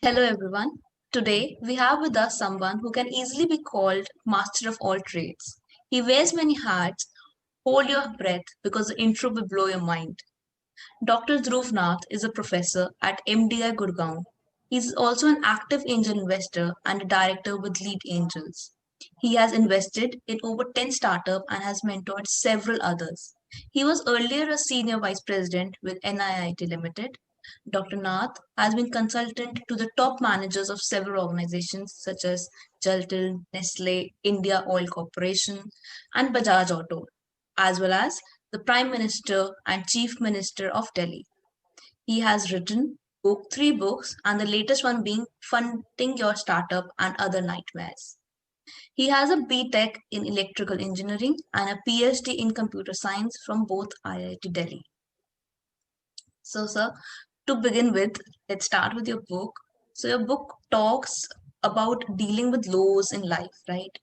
Hello everyone. Today we have with us someone who can easily be called master of all trades. He wears many hats. Hold your breath because the intro will blow your mind. Dr. Dhruv Nath is a professor at MDI Gurgaon. He is also an active angel investor and a director with Lead Angels. He has invested in over 10 startups and has mentored several others. He was earlier a senior vice president with NIIT Limited. Dr. Nath has been consultant to the top managers of several organizations such as Jaltil, Nestle, India Oil Corporation, and Bajaj Auto, as well as the Prime Minister and Chief Minister of Delhi. He has written three books, and the latest one being Funding Your Startup and Other Nightmares. He has a BTech in Electrical Engineering and a PhD in Computer Science from both IIT Delhi. So, sir, to begin with, let's start with your book. So, your book talks about dealing with lows in life, right?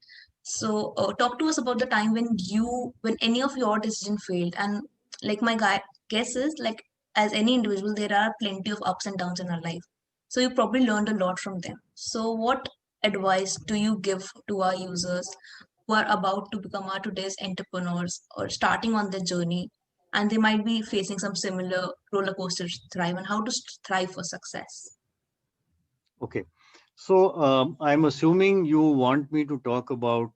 So, talk to us about the time when any of your decision failed, and like guess is like as any individual, there are plenty of ups and downs in our life. So, you probably learned a lot from them. So, what advice do you give to our users who are about to become our today's entrepreneurs or starting on their journey, and they might be facing some similar roller coaster thrive and how to thrive for success? Okay. So I'm assuming you want me to talk about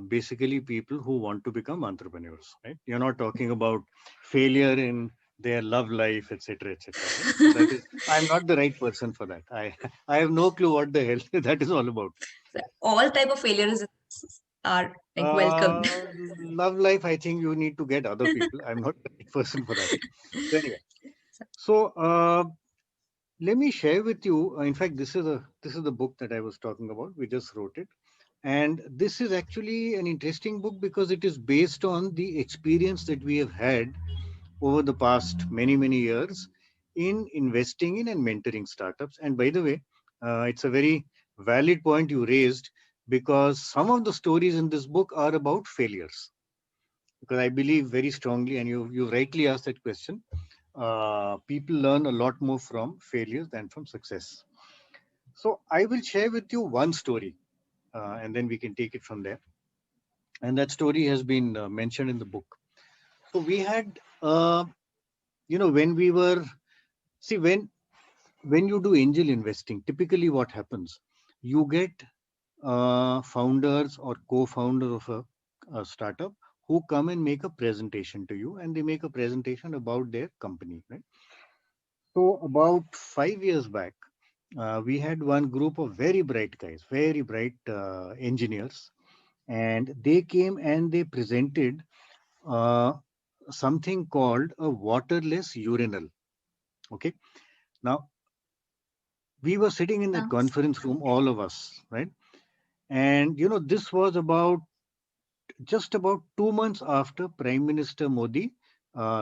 basically people who want to become entrepreneurs, right? You're not talking about failure in their love life, etc., etc. Right? So that is, I'm not the right person for that. I I have no clue what the hell that is all about. All type of failures are like welcomed. Love life, I think you need to get other people. I'm not the right person for that. So anyway, so let me share with you. In fact, this is the book that I was talking about. We just wrote it, and this is actually an interesting book because it is based on the experience that we have had over the past many years in investing in and mentoring startups. And by the way, it's a very valid point you raised because some of the stories in this book are about failures. Because I believe very strongly, and you rightly asked that question. People learn a lot more from failures than from success. So I will share with you one story, and then we can take it from there. And that story has been mentioned in the book. So we had, when we were, see, when you do angel investing, typically what happens, you get founders or co-founder of a startup who come and make a presentation to you, and they make a presentation about their company, right? So about 5 years back, we had one group of very bright guys, very bright engineers, and they came and they presented uh, something called a waterless urinal. Okay. Now, we were sitting in that Sounds conference room, all of us, right? And, this was about just about 2 months after Prime Minister Modi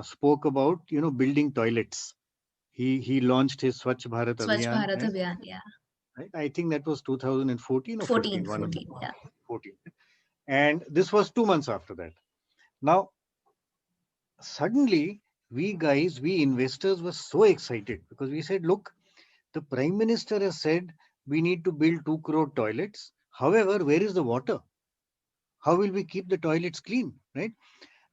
spoke about, building toilets. He launched his Swachh Bharat Swachh Abhiyan, Bharat and Abhiyan, yeah. right, I think that was 2014 or 14, 15, one of them. 14, yeah. 14. And this was 2 months after that. Now, suddenly, we investors were so excited because we said, look, the Prime Minister has said we need to build 2 crore toilets. However, where is the water? How will we keep the toilets clean? Right?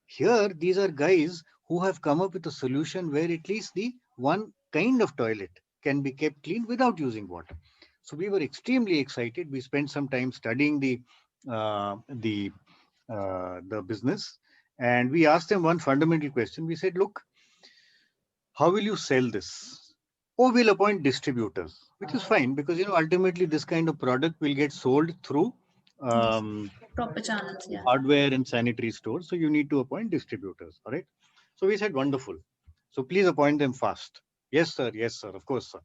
Here, these are guys who have come up with a solution where at least the one kind of toilet can be kept clean without using water. So we were extremely excited. We spent some time studying uh, the the business, and we asked them one fundamental question. We said, look, how will you sell this? Oh, we'll appoint distributors, which is fine because ultimately this kind of product will get sold through Yes. um, Proper channels, yeah. hardware and sanitary stores. So you need to appoint distributors. All right. So we said, wonderful. So please appoint them fast. Yes, sir. Yes, sir. Of course, sir.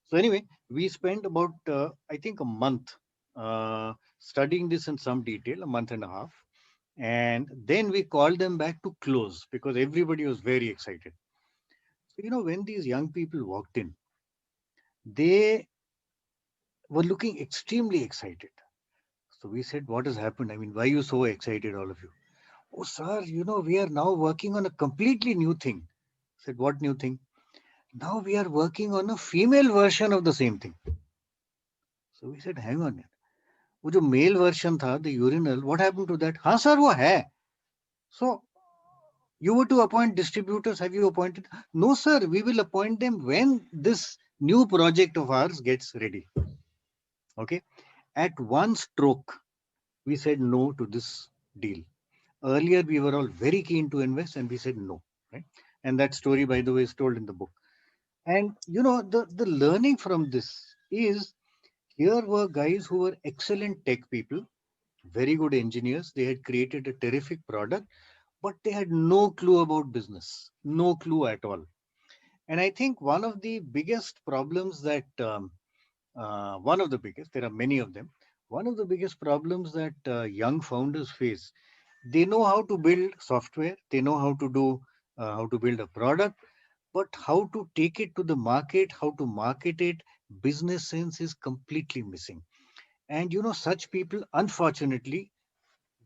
So anyway, we spent about, I think, a month studying this in some detail, a month and a half. And then we called them back to close because everybody was very excited. So, when these young people walked in, they were looking extremely excited. So we said, what has happened? I mean, why are you so excited, all of you? Oh, sir, we are now working on a completely new thing. I said, what new thing? Now we are working on a female version of the same thing. So we said, hang on. वो जो male version था, the urinal, what happened to that? हाँ sir, वो है. So you were to appoint distributors. Have you appointed? No sir, we will appoint them when this new project of ours gets ready. Okay. At one stroke, we said no to this deal. Earlier, we were all very keen to invest and we said no. Right? And that story, by the way, is told in the book. And the learning from this is, here were guys who were excellent tech people, very good engineers. They had created a terrific product, but they had no clue about business, no clue at all. And I think one of the biggest problems that, one of the biggest, there are many of them, one of the biggest problems that young founders face, they know how to build software, they know how to build a product, but how to take it to the market, how to market it, business sense is completely missing. And such people, unfortunately,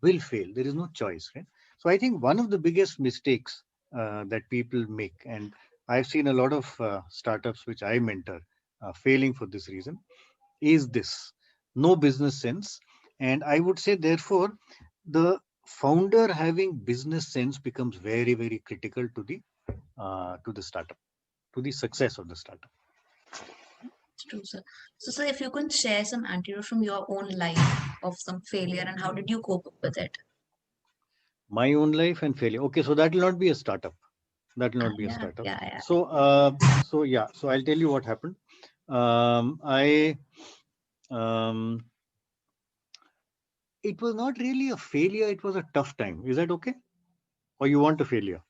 will fail. There is no choice, right? So I think one of the biggest mistakes that people make, and I've seen a lot of startups which I mentor failing for this reason, is this: no business sense. And I would say, therefore, the founder having business sense becomes very, very critical to the startup, to the success of the startup. True, sir. So, sir, if you can share some anecdote from your own life of some failure and how did you cope up with it? My own life and failure. Okay, so that will not be a startup. That will not be a Yeah, startup. yeah, yeah. So yeah. So I'll tell you what happened. I It was not really a failure. It was a tough time. Is that okay? Or you want a failure?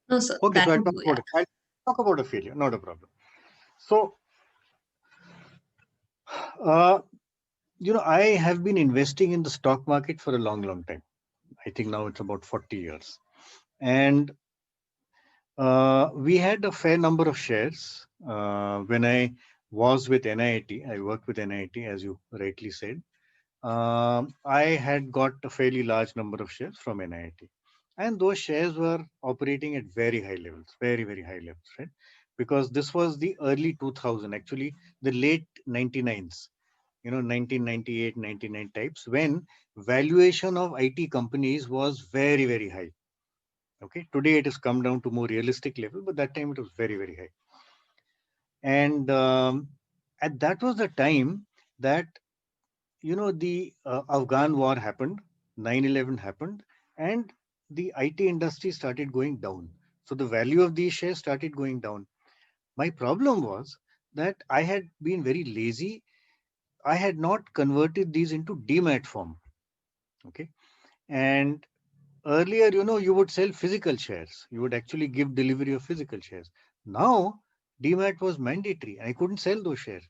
No, sir, Okay, so that I'll would talk do, about yeah. it. I'll talk about a failure. Not a problem. So, uh, I have been investing in the stock market for a long, long time. I think now it's about 40 years. And we had a fair number of shares. When I was with NIIT, I worked with NIIT, as you rightly said. I had got a fairly large number of shares from NIIT. And those shares were operating at very high levels, very, very high levels, right? Because this was the early 2000, actually, the late 99s, 1998, 99 types, when valuation of IT companies was very, very high. Okay, today it has come down to more realistic level, but that time it was very, very high. And at that was the time that the Afghan war happened, 9/11 happened, and the IT industry started going down. So the value of these shares started going down. My problem was that I had been very lazy. I had not converted these into demat form. Okay, and earlier, you would sell physical shares. You would actually give delivery of physical shares. Now, demat was mandatory. I couldn't sell those shares.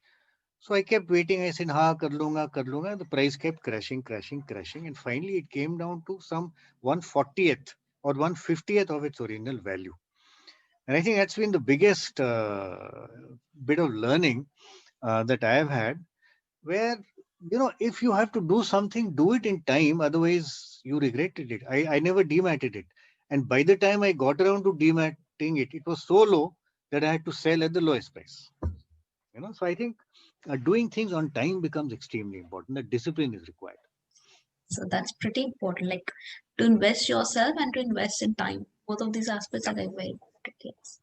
So I kept waiting. I said, ha, kar lunga, kar lunga. The price kept crashing, crashing, crashing. And finally, it came down to some 1/40th or 1/50th of its original value. And I think that's been the biggest bit of learning that I have had, where, if you have to do something, do it in time. Otherwise, you regretted it. I never dematted it. And by the time I got around to dematting it, it was so low that I had to sell at the lowest price. So I think doing things on time becomes extremely important. The discipline is required. So that's pretty important. Like to invest yourself and to invest in time. Both of these aspects Yeah. are like very important. Yes.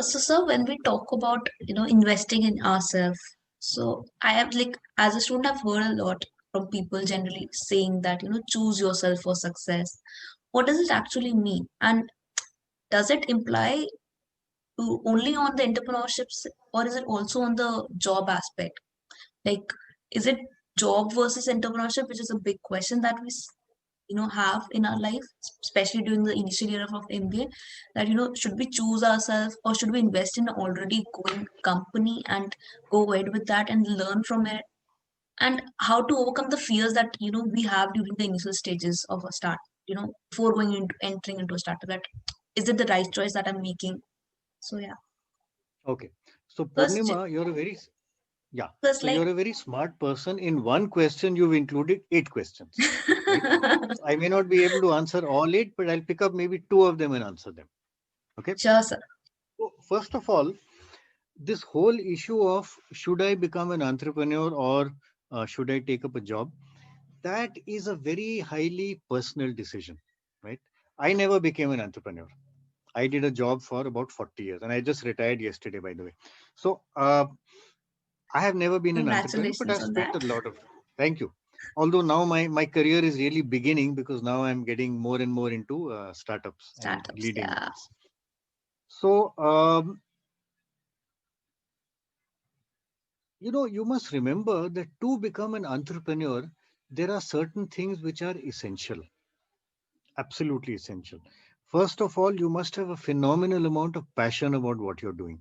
So, sir, when we talk about investing in ourselves, so I have like as a student, I've heard a lot from people generally saying that choose yourself for success. What does it actually mean? And does it imply to only on the entrepreneurships or is it also on the job aspect? Like, is it job versus entrepreneurship, which is a big question that we have in our life, especially during the initial year of MBA, that should we choose ourselves or should we invest in an already going company and go ahead with that and learn from it, and how to overcome the fears that we have during the initial stages of a start, before going into entering into a startup, that is it the right choice that I'm making? So yeah, Okay. So first, Purnima, yeah. first So like you're a very smart person. In one question, you've included 8 questions, right? So I may not be able to answer all 8, but I'll pick up maybe 2 of them and answer them. Okay. sure, sir. So first of all, this whole issue of should I become an entrepreneur or should I take up a job, that is a very highly personal decision, right? I never became an entrepreneur. I did a job for about 40 years and I just retired yesterday, by the way. So I have never been an entrepreneur, but Congratulations I've on spent that. a lot of, thank you. Although now my career is really beginning because now I'm getting more and more into startups and Startups, leading yeah. ones. So, you must remember that to become an entrepreneur, there are certain things which are essential, absolutely essential. First of all, you must have a phenomenal amount of passion about what you're doing.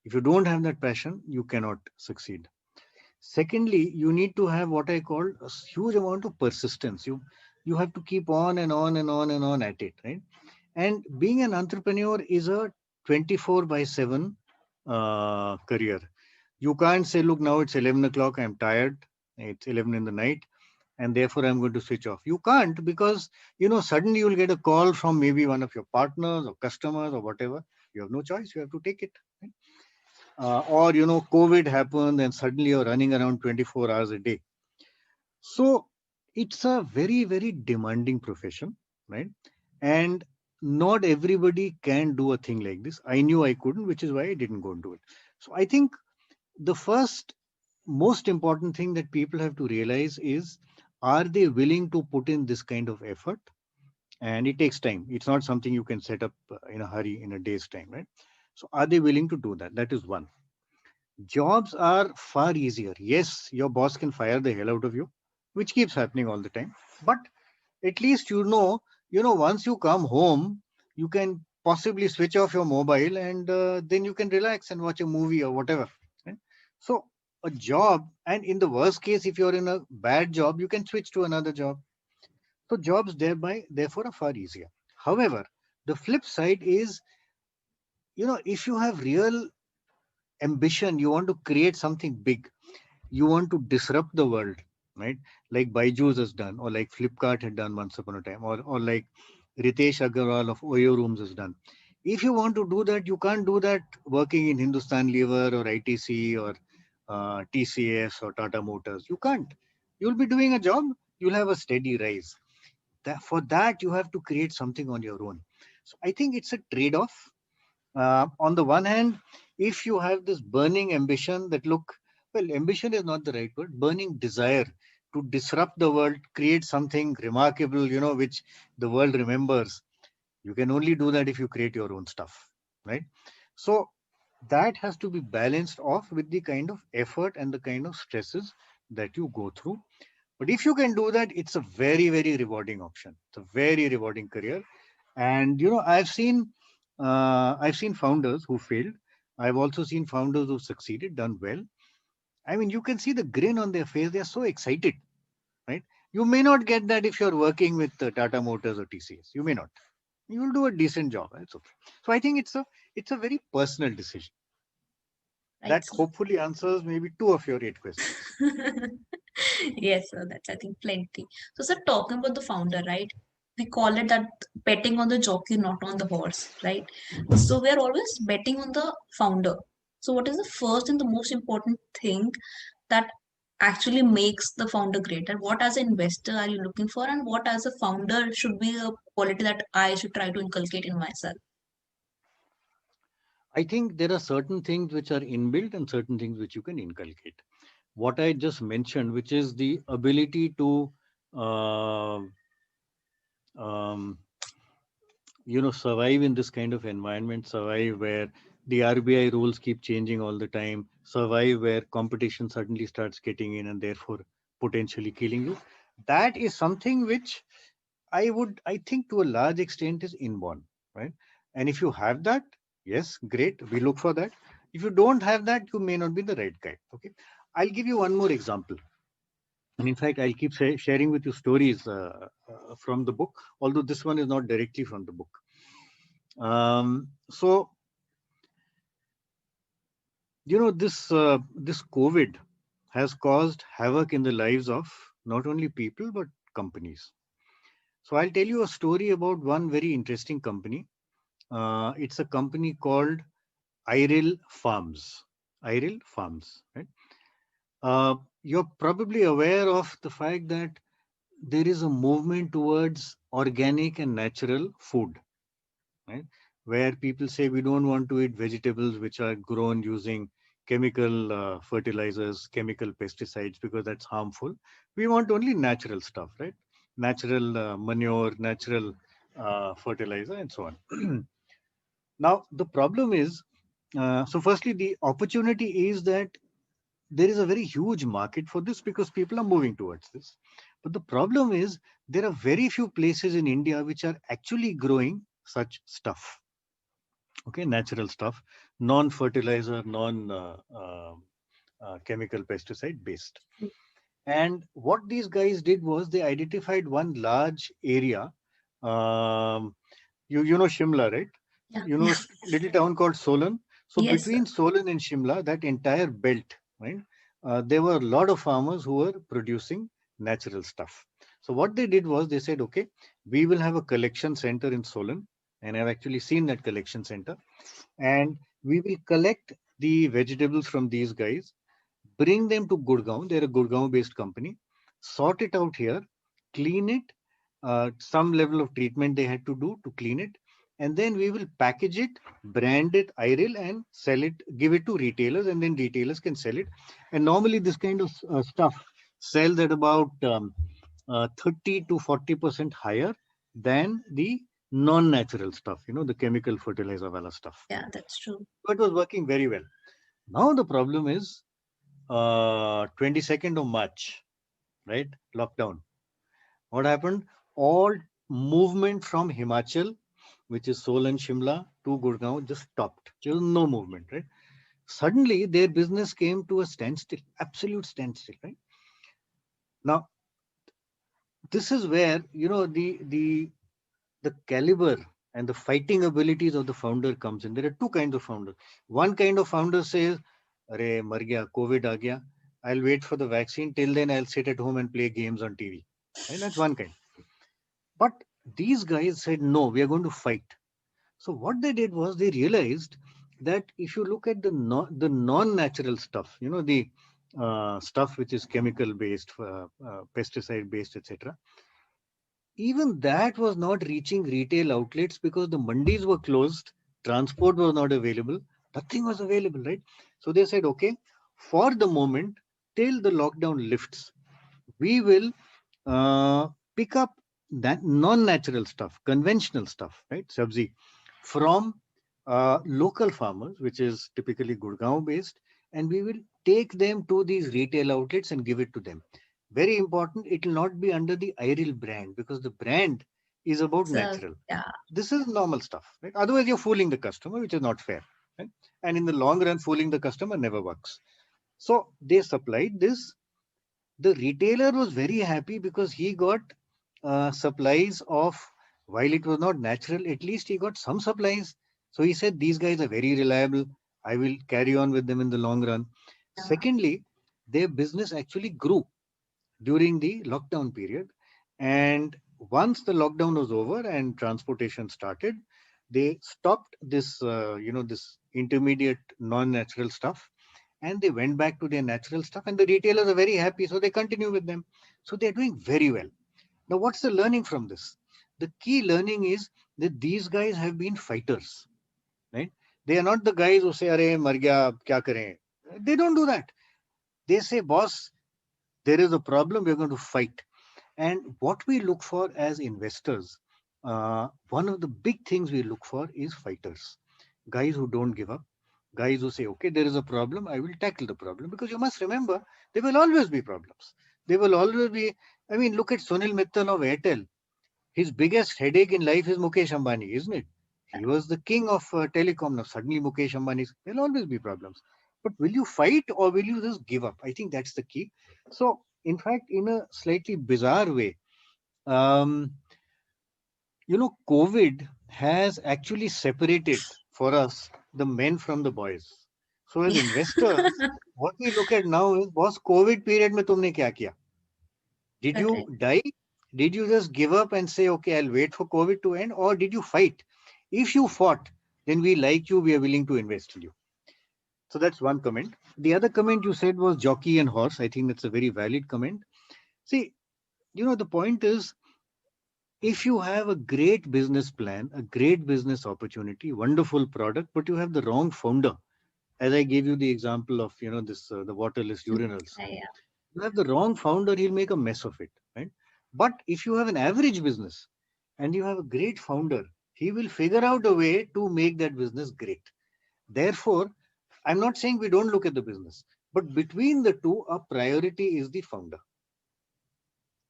If you don't have that passion, you cannot succeed. Secondly, you need to have what I call a huge amount of persistence. You have to keep on and on and on and on at it, right? And being an entrepreneur is a 24 by 7 career. You can't say, look, now it's 11 o'clock, I'm tired, it's 11 in the night, and therefore I'm going to switch off. You can't, because, suddenly you'll get a call from maybe one of your partners or customers or whatever. You have no choice, you have to take it. Right? Or, COVID happened and suddenly you're running around 24 hours a day. So it's a very, very demanding profession, right? And not everybody can do a thing like this. I knew I couldn't, which is why I didn't go and do it. So I think the first most important thing that people have to realize is, are they willing to put in this kind of effort? And it takes time. It's not something you can set up in a hurry in a day's time, right? So are they willing to do that? That is one. Jobs are far easier. Yes, your boss can fire the hell out of you, which keeps happening all the time. But at least once you come home, you can possibly switch off your mobile and then you can relax and watch a movie or whatever. Right? So a job, and in the worst case, if you're in a bad job, you can switch to another job. So jobs thereby, therefore, are far easier. However, the flip side is, if you have real ambition, you want to create something big, you want to disrupt the world, right? Like Byju's has done, or like Flipkart had done once upon a time, or like Ritesh Agarwal of Oyo Rooms has done. If you want to do that, you can't do that working in Hindustan Lever or ITC or TCS or Tata Motors. You can't. You'll be doing a job, you'll have a steady rise. For that, you have to create something on your own. So I think it's a trade off. On the one hand, if you have this burning ambition that, look, well, ambition is not the right word, burning desire to disrupt the world, create something remarkable, which the world remembers, you can only do that if you create your own stuff, right? So that has to be balanced off with the kind of effort and the kind of stresses that you go through. But if you can do that, it's a very, very rewarding option. It's a very rewarding career. And I've seen founders who failed. I've also seen founders who succeeded, done well. I mean, you can see the grin on their face. They're so excited, right? You may not get that if you're working with Tata Motors or TCS. You may not. You will do a decent job. That's okay. So I think it's a very personal decision. Right. That hopefully answers maybe two of your 8 questions. Yes, sir, that's I think plenty. So, sir, talking about the founder, right? We call it that betting on the jockey, not on the horse, right? So we are always betting on the founder. So, what is the first and the most important thing that actually makes the founder great? And what as an investor are you looking for? And what as a founder should be a quality that I should try to inculcate in myself? I think there are certain things which are inbuilt and certain things which you can inculcate. What I just mentioned, which is the ability to, uh, um, survive in this kind of environment, survive where the RBI rules keep changing all the time, survive where competition suddenly starts getting in and therefore potentially killing you. That is something which I think to a large extent is inborn, right? And if you have that, yes, great, we look for that. If you don't have that, you may not be the right guy. Okay. I'll give you one more example. And in fact, I'll keep sharing with you stories from the book, although this one is not directly from the book. So, this COVID has caused havoc in the lives of not only people, but companies. So I'll tell you a story about one very interesting company. It's a company called Iril Farms. Iril Farms, right? You're probably aware of the fact that there is a movement towards organic and natural food, right? Where people say we don't want to eat vegetables which are grown using chemical fertilizers, chemical pesticides, because that's harmful. We want only natural stuff, right? Natural manure, natural fertilizer, and so on. Now, the problem is, so firstly, the opportunity is that there is a very huge market for this because people are moving towards this. But the problem is there are very few places in India which are actually growing such stuff. Okay, natural stuff, non-fertilizer, non chemical pesticide based. And what these guys did was they identified one large area. Um, you know Shimla, right? Yeah. You know little town called Solan. So Yes, sir. between Solan and Shimla, that entire belt, right? There were a lot of farmers who were producing natural stuff. So what they did was they said, okay, we will have a collection center in Solan, and I've actually seen that collection center, and we will collect the vegetables from these guys, bring them to Gurgaon. They're a Gurgaon-based company. Sort it out here, clean it. Some level of treatment they had to do to clean it, and then we will package it, brand it IRIL, and sell it. Give it to retailers, and then retailers can sell it. And normally, this kind of stuff sells at about 30 to 40% higher than the non-natural stuff. You know, the chemical fertilizer wala stuff. Yeah, that's true. So it was working very well. Now the problem is 22nd of March, right? Lockdown. What happened? All movement from Himachal, which is Sol and Shimla, to Gurgaon just stopped. There was no movement, right? Suddenly, their business came to a standstill, absolute standstill, right? Now, this is where the caliber and the fighting abilities of the founder comes in. There are two kinds of founders. One kind of founder says, "Arey, mar gaya, COVID aa gaya. I'll wait for the vaccine. Till then, I'll sit at home and play games on TV." And that's one kind. But these guys said, "No, we are going to fight." So what they did was they realized that if you look at the non-natural stuff, the stuff which is chemical based, pesticide based, etc., even that was not reaching retail outlets because the mandis were closed, transport was not available, nothing was available, right? So they said, okay, for the moment, till the lockdown lifts, we will uh, pick up that non-natural stuff, conventional stuff, right? Sabzi, from local farmers, which is typically Gurgaon based, and we will take them to these retail outlets and give it to them. Very important, it will not be under the IRIL brand because the brand is about So, natural. yeah, This is normal stuff, right? Otherwise, you're fooling the customer, which is not fair, right? And in the long run, fooling the customer never works. So they supplied this. The retailer was very happy because he got supplies of, while it was not natural, at least he got some supplies. So he said, these guys are very reliable. I will carry on with them in the long run. yeah, Secondly, their business actually grew during the lockdown period. And once the lockdown was over and transportation started, they stopped this, this intermediate non-natural stuff, and they went back to their natural stuff. And the retailers are very happy, so they continue with them. So they're doing very well. Now, what's the learning from this? The key learning is that these guys have been fighters, right? They are not the guys who say, "Arey, mar gaya, kya kare?" They don't do that. They say, "Boss, there is a problem. We're going to fight." And what we look for as investors, one of the big things we look for is fighters, guys who don't give up, guys who say, okay, there is a problem, I will tackle the problem. Because you must remember, there will always be problems. There will always be, I mean, look at Sunil Mittal of Airtel. His biggest headache in life is Mukesh Ambani, isn't it? He was the king of telecom. Now, suddenly Mukesh Ambani, there'll always be problems. But will you fight or will you just give up? I think that's the key. So, in fact, in a slightly bizarre way, um, COVID has actually separated for us the men from the boys. So, as yeah. investors, what we look at now is, was COVID period में तुमने क्या किया? Did you Correct. die? Did you just give up and say, okay, I'll wait for COVID to end? Or did you fight? If you fought, then we like you, we are willing to invest in you. So that's one comment. The other comment you said was jockey and horse. I think that's a very valid comment. See, the point is, if you have a great business plan, a great business opportunity, wonderful product, but you have the wrong founder, as I gave you the example of, this the waterless urinals. Yeah. You have the wrong founder, he'll make a mess of it, right? But if you have an average business and you have a great founder, he will figure out a way to make that business great. Therefore, I'm not saying we don't look at the business, but between the two, our priority is the founder,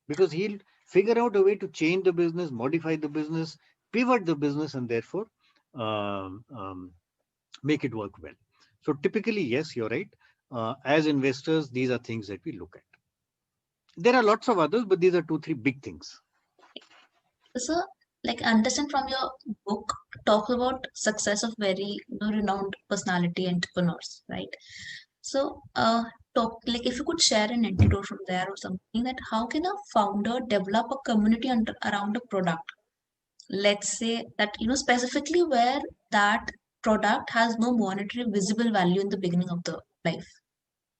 because he'll figure out a way to change the business, modify the business, pivot the business, and therefore um, um, make it work well. So typically, yes, you're right. As investors, these are things that we look at. There are lots of others, but these are 2, 3 big things. So, like, understand from your book, talk about success of very renowned personality entrepreneurs, right? So, talk like if you could share an anecdote from there or something, that how can a founder develop a community around a product? Let's say that specifically where that product has no monetary visible value in the beginning of the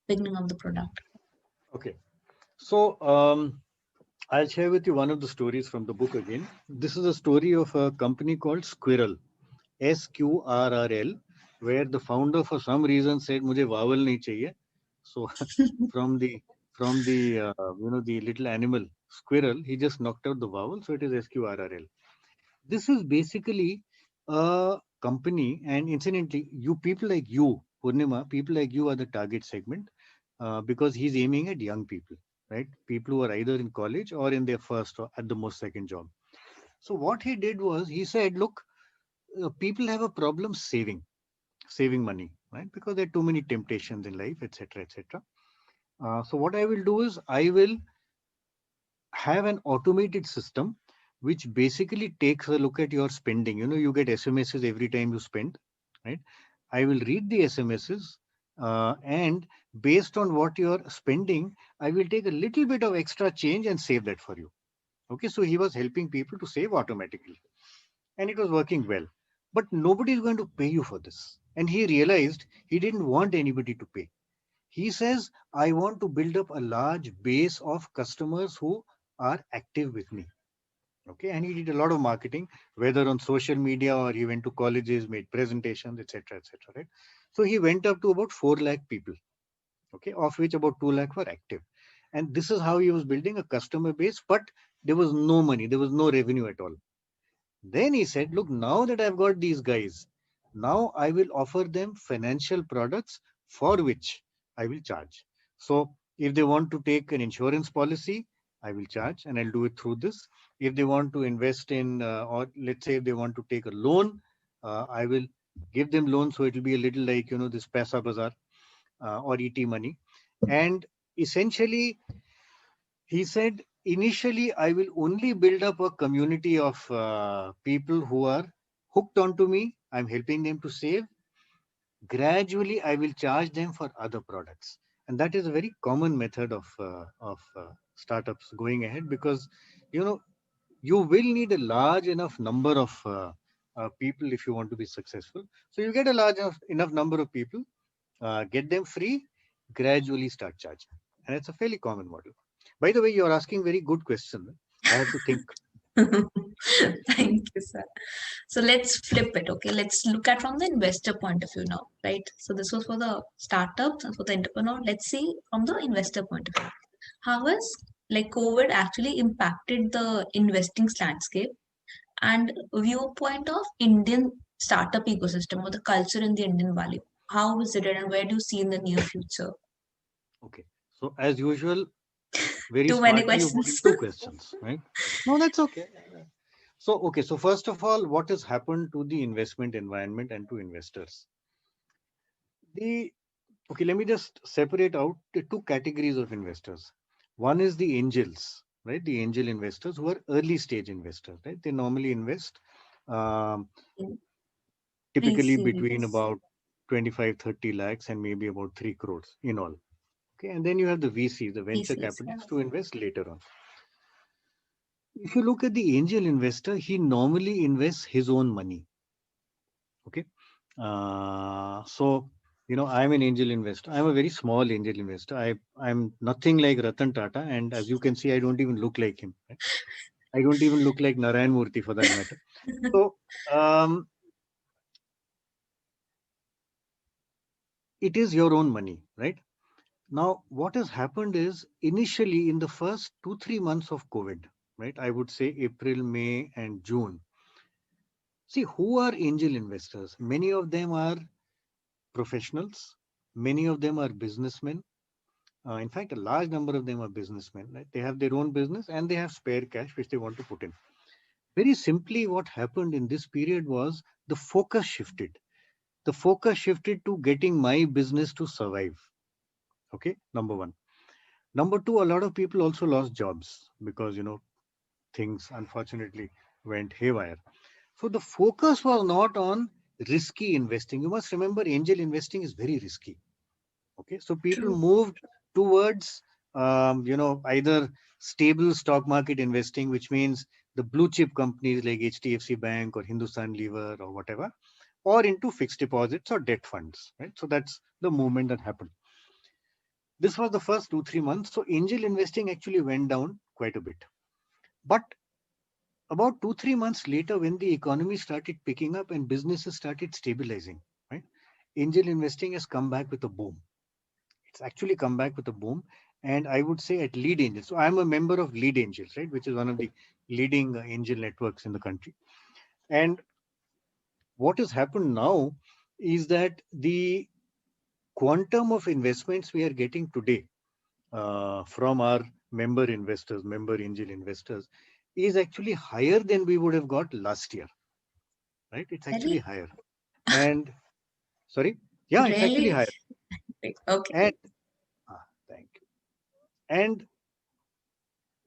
beginning of the product. Okay. So I'll share with you one of the stories from the book again. This is a story of a company called Squirrel, SQRRL, where the founder for some reason said, "Mujhe vowel nahi chahiye." So from the the little animal squirrel, he just knocked out the vowel, so it is SQRRL. This is basically a company, and incidentally, you people like you, Purnima, people like you are the target segment, because he's aiming at young people, right? People who are either in college or in their first or at the most second job. So what he did was he said, look, people have a problem saving money, right? Because there are too many temptations in life, etc., etc. So what I will do is I will have an automated system which basically takes a look at your spending. You get SMSs every time you spend, right? I will read the SMSs, and based on what you're spending, I will take a little bit of extra change and save that for you. Okay, so he was helping people to save automatically, and it was working well. But nobody is going to pay you for this. And he realized he didn't want anybody to pay. He says, I want to build up a large base of customers who are active with me. Okay. And he did a lot of marketing, whether on social media or he went to colleges, made presentations, etc., etc. Right. So he went up to about 4 lakh people. Okay. Of which about 2 lakh were active. And this is how he was building a customer base, but there was no money, there was no revenue at all. Then he said, look, now that I've got these guys, now I will offer them financial products for which I will charge. So if they want to take an insurance policy, I will charge and I'll do it through this. If they want to invest in, or let's say if they want to take a loan, I will give them loans. So it will be a little like, this Paisa Bazaar or ET money. And essentially, he said, initially, I will only build up a community of people who are hooked onto me. I'm helping them to save. Gradually, I will charge them for other products. And that is a very common method of startups going ahead, because, you will need a large enough number of people if you want to be successful. So you get a large enough number of people, get them free, gradually start charging. And it's a fairly common model. By the way, you're asking very good question. I have to think. Thank you, sir. So let's flip it. Okay, let's look at from the investor point of view now, right? So this was for the startups and for the entrepreneur. Let's see from the investor point of view. How has like COVID actually impacted the investing landscape and viewpoint of Indian startup ecosystem or the culture in the Indian Valley? How is it and where do you see in the near future? Okay. So as usual, very Too many smartly, you put in questions. 2 questions, right? No, that's okay. So, okay. So first of all, what has happened to the investment environment and to investors? The Okay, let me just separate out the 2 categories of investors. One is the angels, right? The angel investors who are early stage investors, right? They normally invest um, typically between Pre-series. about 25, 30 lakhs and maybe about 3 crores in all. Okay, and then you have the VC, the venture Pre-series. capitalists, to invest later on. If you look at the angel investor, he normally invests his own money. Okay, so I'm an angel investor. I'm a very small angel investor. I'm nothing like Ratan Tata, and as you can see, I don't even look like him. Right? I don't even look like Narayan Murthy for that matter. So um, it is your own money, right? Now, what has happened is initially in the first 2, 3 months of COVID, right? I would say April, May, and June. See, who are angel investors? Many of them are professionals. Many of them are businessmen. In fact, a large number of them are businessmen. Right? They have their own business and they have spare cash which they want to put in. Very simply, what happened in this period was the focus shifted. The focus shifted to getting my business to survive. Okay, number one. Number two, a lot of people also lost jobs because, things unfortunately went haywire. So the focus was not on risky investing. You must remember, angel investing is very risky. Okay, so people True. moved towards, either stable stock market investing, which means the blue chip companies like HDFC Bank or Hindustan Lever or whatever, or into fixed deposits or debt funds. Right. So that's the movement that happened. This was the first 2, 3 months. So angel investing actually went down quite a bit. But about 2, 3 months later, when the economy started picking up and businesses started stabilizing, right, angel investing has come back with a boom. It's actually come back with a boom. And I would say at Lead Angels. So I'm a member of Lead Angels, right, which is one of the leading angel networks in the country. And what has happened now is that the quantum of investments we are getting today from our member angel investors, is actually higher than we would have got last year, right? It's actually Really? higher. And sorry, yeah, it's actually Really? higher. And Okay. thank you. And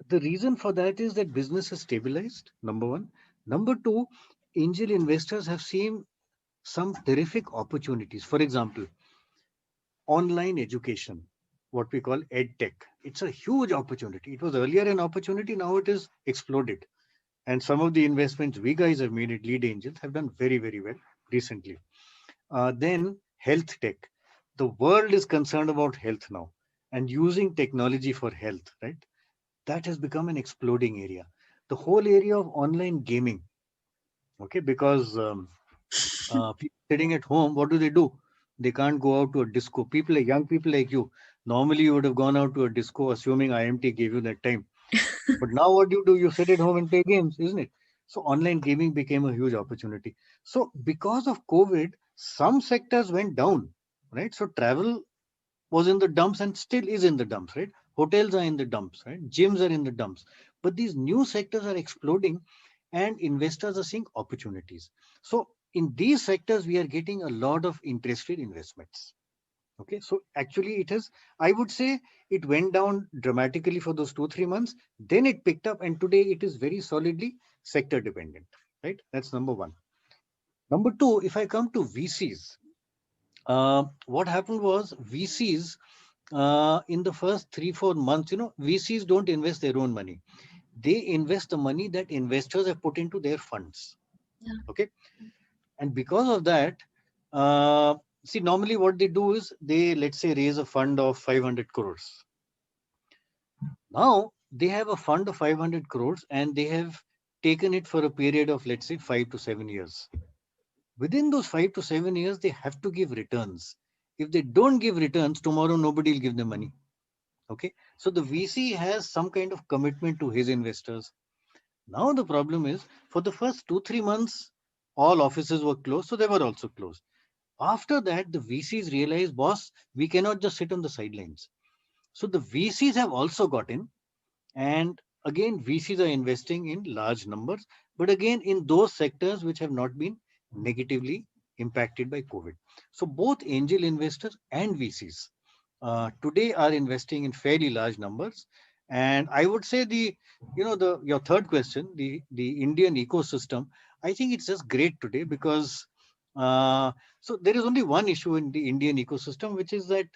the reason for that is that business has stabilized, number one. Number two, angel investors have seen some terrific opportunities. For example, online education, what we call ed tech. It's a huge opportunity. It was earlier an opportunity, now it is exploded. And some of the investments we guys have made at Lead Angels have done very, very well recently. Then health tech. The world is concerned about health now and using technology for health, right? That has become an exploding area. The whole area of online gaming, okay, because people sitting at home, what do? They can't go out to a disco. People, like young people like you, normally you would have gone out to a disco, assuming IMT gave you that time. But now what do? You sit at home and play games, isn't it? So online gaming became a huge opportunity. So because of COVID, some sectors went down, right? So travel was in the dumps and still is in the dumps, right? Hotels are in the dumps, right? Gyms are in the dumps. But these new sectors are exploding and investors are seeing opportunities. So in these sectors, we are getting a lot of interested investments. Okay, so actually it is, I would say it went down dramatically for those 2, 3 months. Then it picked up and today it is very solidly sector dependent, right? That's number one. Number two, if I come to VCs, what happened was VCs in the first 3, 4 months, VCs don't invest their own money. They invest the money that investors have put into their funds. Yeah. Okay. And because of that, uh, see, normally what they do is they, let's say, raise a fund of 500 crores. Now they have a fund of 500 crores and they have taken it for a period of, let's say, 5 to 7 years. Within those 5 to 7 years, they have to give returns. If they don't give returns, tomorrow nobody will give them money. Okay. So the VC has some kind of commitment to his investors. Now the problem is for the first 2, 3 months, all offices were closed. So they were also closed. After that, the VCs realized, boss, we cannot just sit on the sidelines. So the VCs have also got in. And again, VCs are investing in large numbers, but again, in those sectors which have not been negatively impacted by COVID. So both angel investors and VCs today are investing in fairly large numbers. And I would say your third question, the Indian ecosystem, I think it's just great today because so there is only one issue in the Indian ecosystem, which is that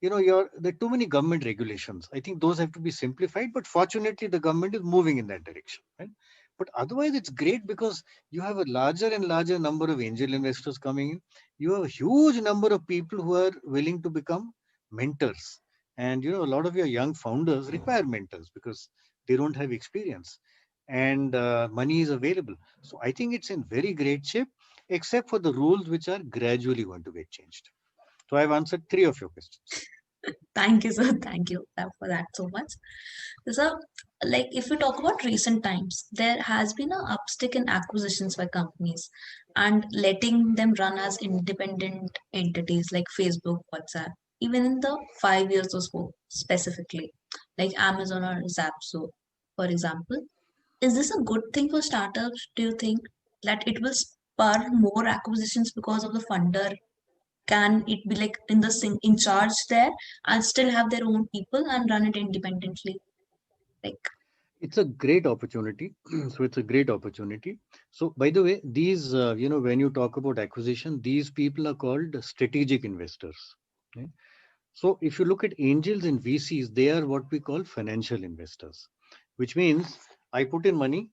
there are too many government regulations. I think those have to be simplified, but fortunately the government is moving in that direction, right? But otherwise, it's great because you have a larger and larger number of angel investors coming in. You have a huge number of people who are willing to become mentors. And a lot of your young founders require mentors because they don't have experience, and money is available. So I think it's in very great shape, except for the rules which are gradually going to get changed. So I've answered three of your questions. Thank you, sir. Thank you for that so much. So, like if we talk about recent times, there has been an upstick in acquisitions by companies and letting them run as independent entities like Facebook, WhatsApp, even in the 5 years or so specifically, like Amazon or Zapso, for example. Is this a good thing for startups? Do you think that it will spur more acquisitions because of the funder? Can it be like in charge there and still have their own people and run it independently? Like, It's a great opportunity. So it's a great opportunity. So by the way, these, when you talk about acquisition, these people are called strategic investors. Okay? So if you look at angels and VCs, they are what we call financial investors, which means I put in money,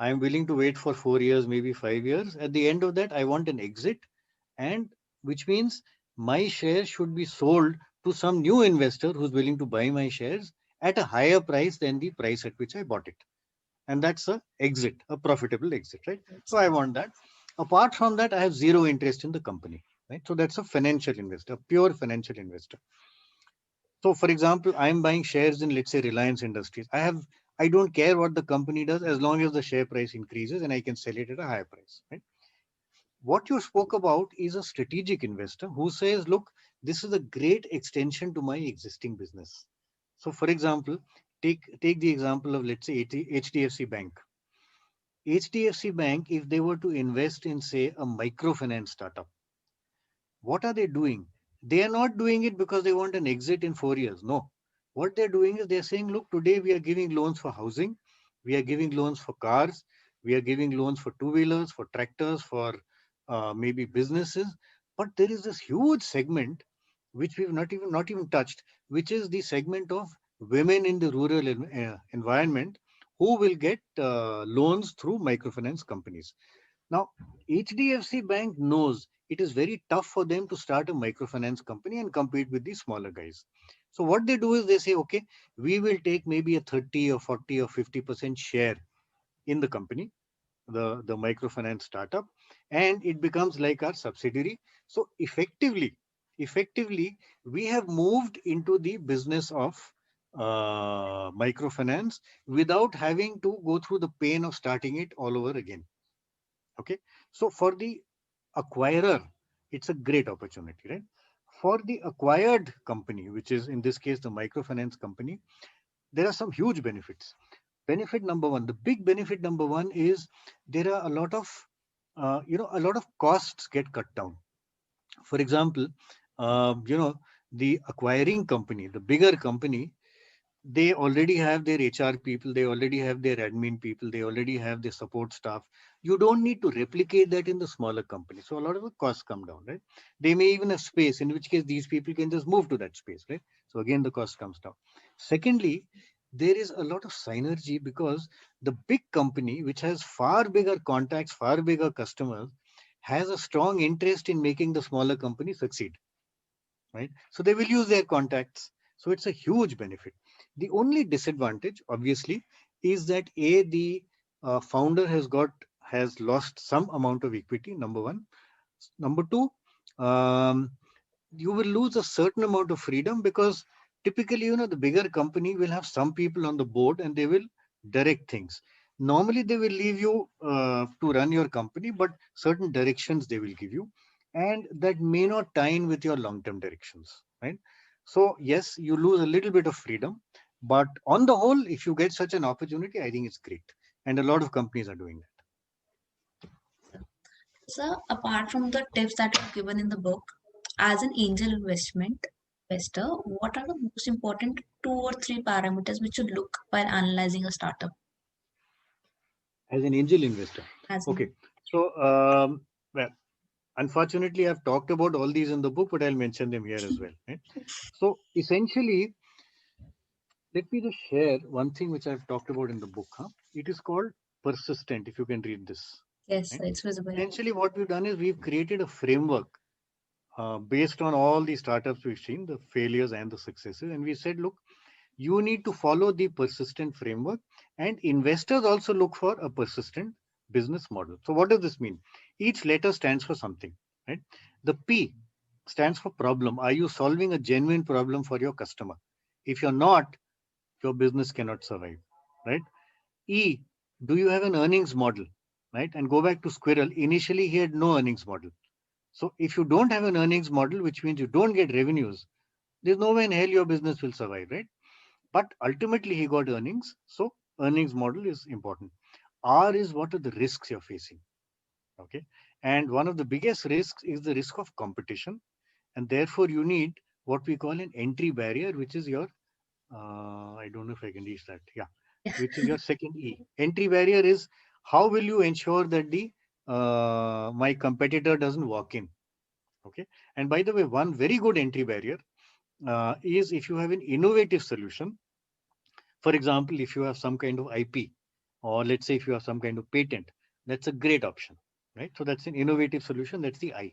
I am willing to wait for 4 years, maybe 5 years. At the end of that, I want an exit, and which means my shares should be sold to some new investor who's willing to buy my shares at a higher price than the price at which I bought it. And that's a exit, a profitable exit, right? So I want that. Apart from that, I have zero interest in the company, right? So that's a financial investor, pure financial investor. So, for example, I'm buying shares in, let's say, Reliance Industries. I don't care what the company does as long as the share price increases and I can sell it at a higher price. Right? What you spoke about is a strategic investor who says, look, this is a great extension to my existing business. So, for example, take the example of, let's say, HDFC Bank. HDFC Bank, if they were to invest in, say, a microfinance startup, what are they doing? They are not doing it because they want an exit in 4 years. No. What they're doing is they're saying, look, today we are giving loans for housing, we are giving loans for cars, we are giving loans for two-wheelers, for tractors, for maybe businesses. But there is this huge segment which we've not even touched, which is the segment of women in the rural environment who will get loans through microfinance companies. Now, HDFC Bank knows it is very tough for them to start a microfinance company and compete with the smaller guys. So what they do is they say, okay, we will take maybe a 30 or 40 or 50% share in the company, the microfinance startup, and it becomes like our subsidiary. So effectively, we have moved into the business of microfinance without having to go through the pain of starting it all over again. Okay. So for the acquirer, it's a great opportunity, right? For the acquired company, which is in this case the microfinance company, there are some huge benefits. Benefit number one, the big benefit number one is there are a lot of, a lot of costs get cut down. For example, the acquiring company, the bigger company, they already have their HR people, they already have their admin people, they already have their support staff. You don't need to replicate that in the smaller company. So a lot of the costs come down, right? They may even have space, in which case these people can just move to that space, right? So again, the cost comes down. Secondly, there is a lot of synergy because the big company, which has far bigger contacts, far bigger customers, has a strong interest in making the smaller company succeed, right? So they will use their contacts. So it's a huge benefit. The only disadvantage, obviously, is that the founder has lost some amount of equity. Number one. Number two, um, you will lose a certain amount of freedom because typically, the bigger company will have some people on the board and they will direct things. Normally, they will leave you to run your company, but certain directions they will give you, and that may not tie in with your long-term directions, right? So yes, you lose a little bit of freedom, but on the whole, if you get such an opportunity, I think it's great, and a lot of companies are doing that. so apart from the tips that you've given in the book, as an angel investor, what are the most important 2 or 3 parameters which should look while analyzing a startup? As an angel investor, As okay. in, So, well, unfortunately, I've talked about all these in the book, but I'll mention them here as well. Right? So essentially, let me just share one thing which I've talked about in the book. It is called Persistent, if you can read this. Yes, Right? it's visible. Essentially, what we've done is we've created a framework based on all the startups we've seen, the failures and the successes. And we said, look, you need to follow the persistent framework, and investors also look for a persistent business model. So what does this mean? Each letter stands for something, right? The P stands for problem. Are you solving a genuine problem for your customer? If you're not, your business cannot survive, right? E, do you have an earnings model, right? And go back to Squirrel. Initially, he had no earnings model. So if you don't have an earnings model, which means you don't get revenues, there's no way in hell your business will survive, right? But ultimately, he got earnings. So earnings model is important. R is what are the risks you're facing. Okay. And one of the biggest risks is the risk of competition. And therefore, you need what we call an entry barrier, which is your, I don't know if I can reach that. Yeah. Yeah. Which is your second E. Entry barrier is how will you ensure that the my competitor doesn't walk in. Okay. And by the way, one very good entry barrier is if you have an innovative solution. For example, if you have some kind of IP, or let's say if you have some kind of patent, that's a great option, right? So that's an innovative solution. That's the I.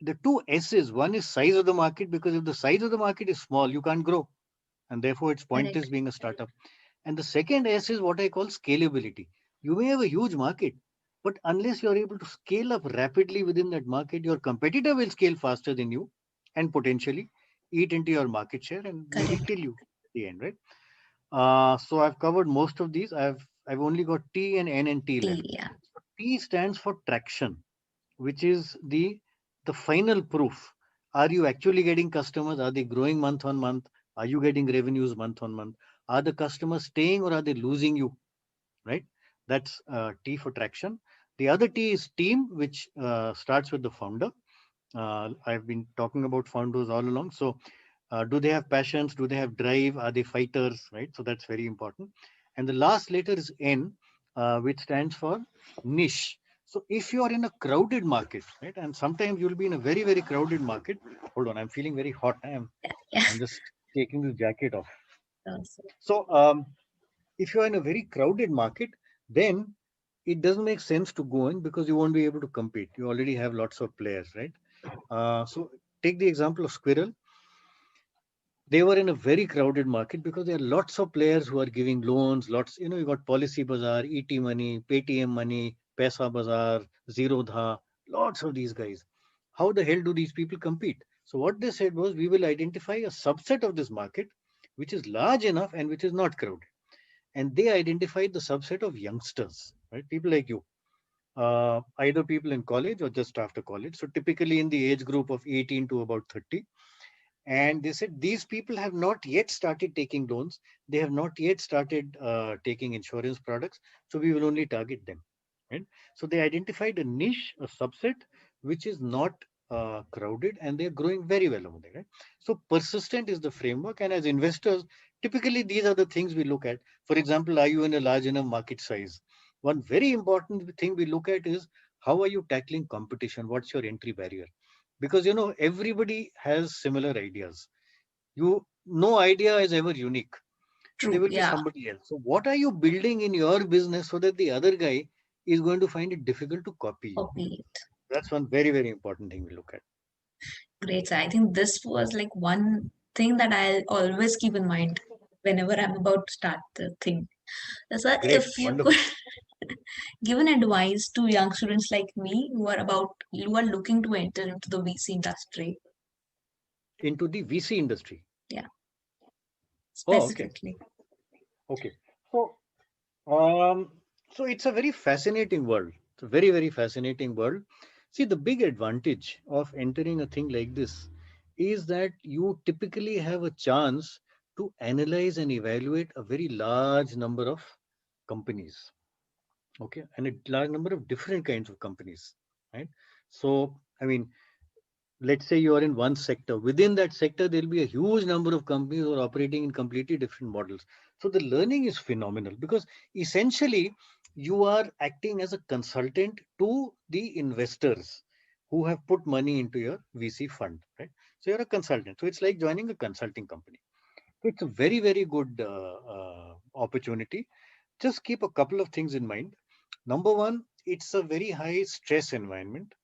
The two S's, one is size of the market, because if the size of the market is small, you can't grow. And therefore, it's Correct. pointless being a startup. And the second S is what I call scalability. You may have a huge market, but unless you're able to scale up rapidly within that market, your competitor will scale faster than you and potentially eat into your market share and maybe Correct. kill you at the end, right? So I've covered most of these. I've only got T and N and T T. left. Yeah. T stands for traction, which is the final proof. Are you actually getting customers? Are they growing month on month? Are you getting revenues month on month? Are the customers staying or are they losing you? Right? That's T for traction. The other T is team, which starts with the founder. I've been talking about founders all along. So do they have passions? Do they have drive? Are they fighters? Right? So that's very important. And the last letter is N, which stands for niche. So if you are in a crowded market, right, and sometimes you'll be in a very, very crowded market. Hold on, I'm feeling very hot. Yeah. I'm just taking this jacket off. Also. So if you're in a very crowded market, then it doesn't make sense to go in because you won't be able to compete. You already have lots of players, right? So take the example of Squirrel. They were in a very crowded market because there are lots of players who are giving loans. Lots, you got Policy Bazaar, ET Money, Paytm Money, Paisa Bazaar, Zerodha, lots of these guys. How the hell do these people compete? So what they said was, we will identify a subset of this market which is large enough and which is not crowded. And they identified the subset of youngsters, right? People like you, either people in college or just after college. So typically in the age group of 18 to about 30. And they said these people have not yet started taking loans. They have not yet started taking insurance products. So we will only target them. Right? So they identified a niche, a subset, which is not crowded, and they're growing very well over there. Right? So persistent is the framework. And as investors, typically these are the things we look at. For example, are you in a large enough market size? One very important thing we look at is how are you tackling competition? What's your entry barrier? Because everybody has similar ideas. No idea is ever unique. There True. will be Yeah. somebody else. So what are you building in your business so that the other guy is going to find it difficult to copy you? Copy it. That's one very, very important thing we look at. Great. So I think this was like one thing that I'll always keep in mind whenever I'm about to start the thing. So Great, if you could wonderful. give an advice to young students like me who are looking to enter into the VC industry. Into the VC industry. Yeah, Oh, okay. specifically. Okay. So um so it's a very fascinating world. It's a very, very fascinating world. See, the big advantage of entering a thing like this is that you typically have a chance to analyze and evaluate a very large number of companies. Okay. And a large number of different kinds of companies. Right. So, I mean, let's say you are in one sector. Within that sector, there'll be a huge number of companies who are operating in completely different models. So the learning is phenomenal because essentially you are acting as a consultant to the investors who have put money into your VC fund, right? So you're a consultant. So it's like joining a consulting company. So it's a very, very good opportunity. just keep a couple of things in mind. Number one, it's a very high stress environment.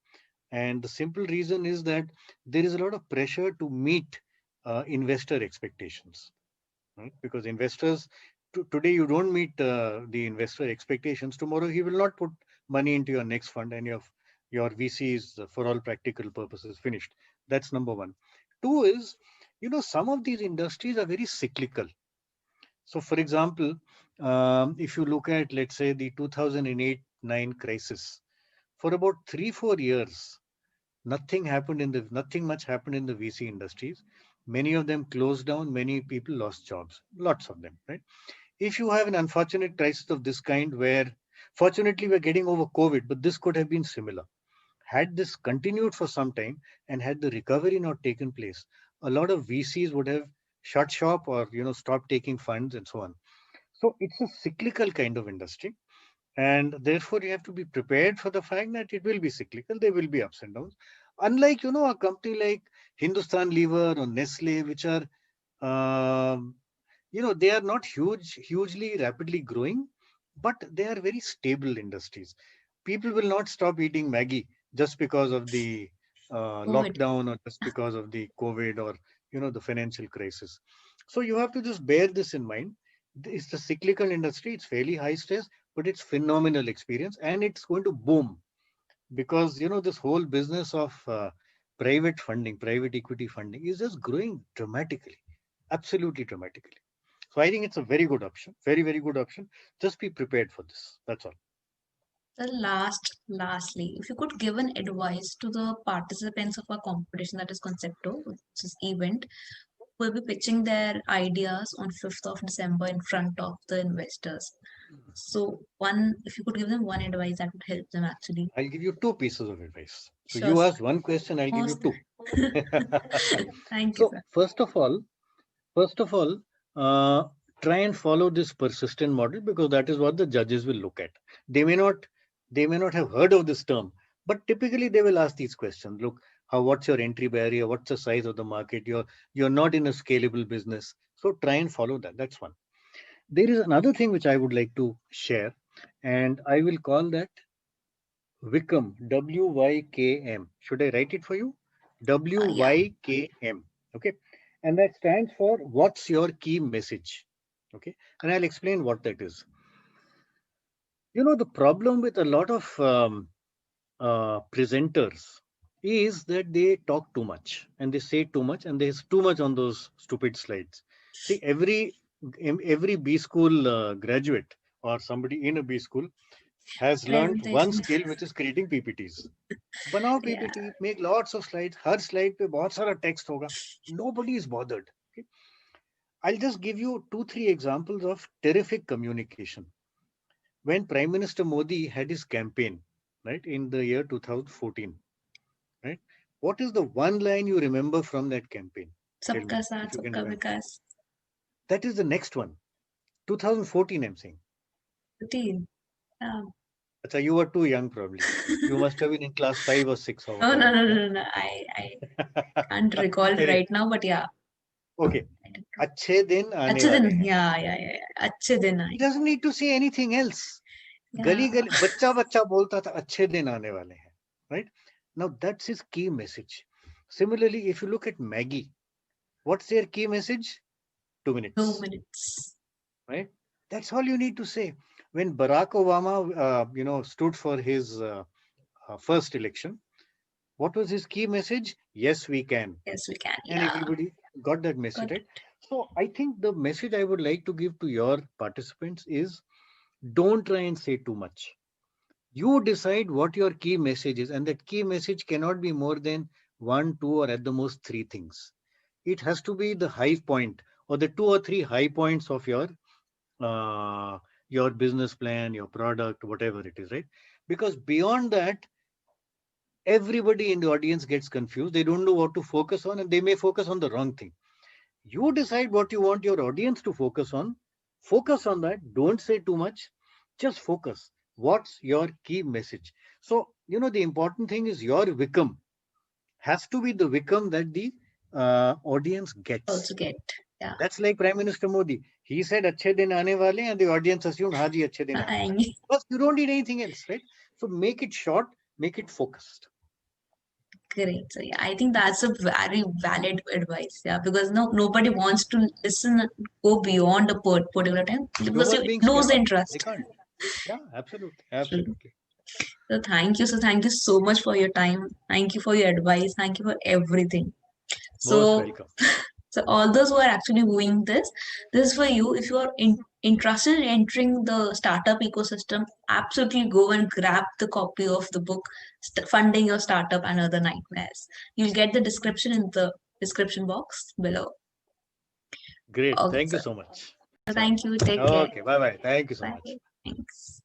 And the simple reason is that there is a lot of pressure to meet investor expectations, right? Because investors, today you don't meet the investor expectations. Tomorrow he will not put money into your next fund, and your VC is, for all practical purposes, finished. That's number one. Two is, some of these industries are very cyclical. So, for example, if you look at, let's say, the 2008-9 crisis, for about 3-4 years, nothing much happened in the VC industries. Many of them closed down. Many people lost jobs. Lots of them, right? If you have an unfortunate crisis of this kind, where fortunately we're getting over COVID, but this could have been similar. Had this continued for some time and had the recovery not taken place, a lot of VCs would have shut shop or stopped taking funds and so on. So it's a cyclical kind of industry, and therefore you have to be prepared for the fact that it will be cyclical. There will be ups and downs. Unlike a company like Hindustan Lever or Nestle, which are they are not hugely rapidly growing, but they are very stable industries. People will not stop eating Maggie just because of the COVID. lockdown, or just because of the COVID, or the financial crisis. So you have to just bear this in mind. It's the cyclical industry. It's fairly high stress, but it's phenomenal experience, and it's going to boom, because this whole business of private funding, private equity funding, is just growing dramatically, absolutely dramatically. So I think it's a very good option, very, very good option. Just be prepared for this. That's all. The lastly, if you could give an advice to the participants of our competition, that is Concepto, which is event, who will be pitching their ideas on 5th of December in front of the investors. So if you could give them one advice that would help them actually. I'll give you two pieces of advice. So Sure, you sir. asked one question, I'll give you Most. two. Thank you, So sir. first of all, uh, try and follow this persistent model, because that is what the judges will look at. They may not, they may not have heard of this term, but typically they will ask these questions. Look, what's your entry barrier? What's the size of the market? You're not in a scalable business. So try and follow that. That's one. There is another thing which I would like to share, and I will call that WYKM, WYKM. Should I write it for you? Yeah. WYKM. Okay. And that stands for what's your key message? Okay. And I'll explain what that is. The problem with a lot of presenters is that they talk too much, and they say too much, and there's too much on those stupid slides. See, every B school graduate, or somebody in a B school, has learned one Presentation. skill, which is creating PPTs. बनाओ Yeah. PPT, make lots of slides. Her slide पे बहुत सारा text होगा. Nobody is bothered. Okay? I'll just give you 2-3 examples of terrific communication. When Prime Minister Modi had his campaign, right, in the year 2014, right, what is the one line you remember from that campaign? Tell Sabka me saath, if you can sabka remember. vikas. That is the next one. 2014, I'm saying. 15. Yeah. Achha, you were too young, probably. You must have been in class 5 or 6 or No, no, whatever. no, Yeah? no, no. I can't recall Anyway, right now, but yeah. okay. अच्छे दिन आने अच्छे दिन. वाले हैं. Yeah. अच्छे दिन He आए. doesn't need to say anything else. Yeah. गली गली बच्चा बच्चा बोलता था अच्छे दिन आने वाले हैं. Right? Now that's his key message. Similarly, if you look at Maggie, what's their key message? 2 2 minutes. minutes. Right? That's all you need to say. When Barack Obama, stood for his first election, what was his key message? Yes, we can. Yes, we can. And Yeah. everybody got that Got message, right? it. So I think the message I would like to give to your participants is, don't try and say too much. You decide what your key message is, and that key message cannot be more than one, two, or at the most three things. It has to be the high point, or the two or three high points of uh, your business plan, your product, whatever it is, right? Because beyond that, everybody in the audience gets confused. They don't know what to focus on, and they may focus on the wrong thing. You decide what you want your audience to focus on. Focus on that. Don't say too much. Just focus. What's your key message? So, the important thing is your Vikram has to be the Vikram that the audience gets. Also get. Yeah. That's like Prime Minister Modi. He said "अच्छे दिन आने वाले" and the audience assumed हाँ जी अच्छे दिन आने वाले. Because you don't need anything else, right? So make it short, make it focused. Great. So yeah, I think that's a very valid advice. Yeah, because nobody wants to listen, go beyond a particular time because Human you beings lose cannot. They interest. can't. Yeah, absolutely. Absolutely. So thank you. So thank you so much for your time. Thank you for your advice. Thank you for everything. Most So, welcome. so all those who are actually doing this is for you. If you are interested in entering the startup ecosystem, absolutely go and grab the copy of the book, Funding Your Startup and Other Nightmares. You'll get the description in the description box below. Great. Okay, Thank you so so much. thank you. Take care. Okay. Bye bye. Thank you so Bye. much. Thanks.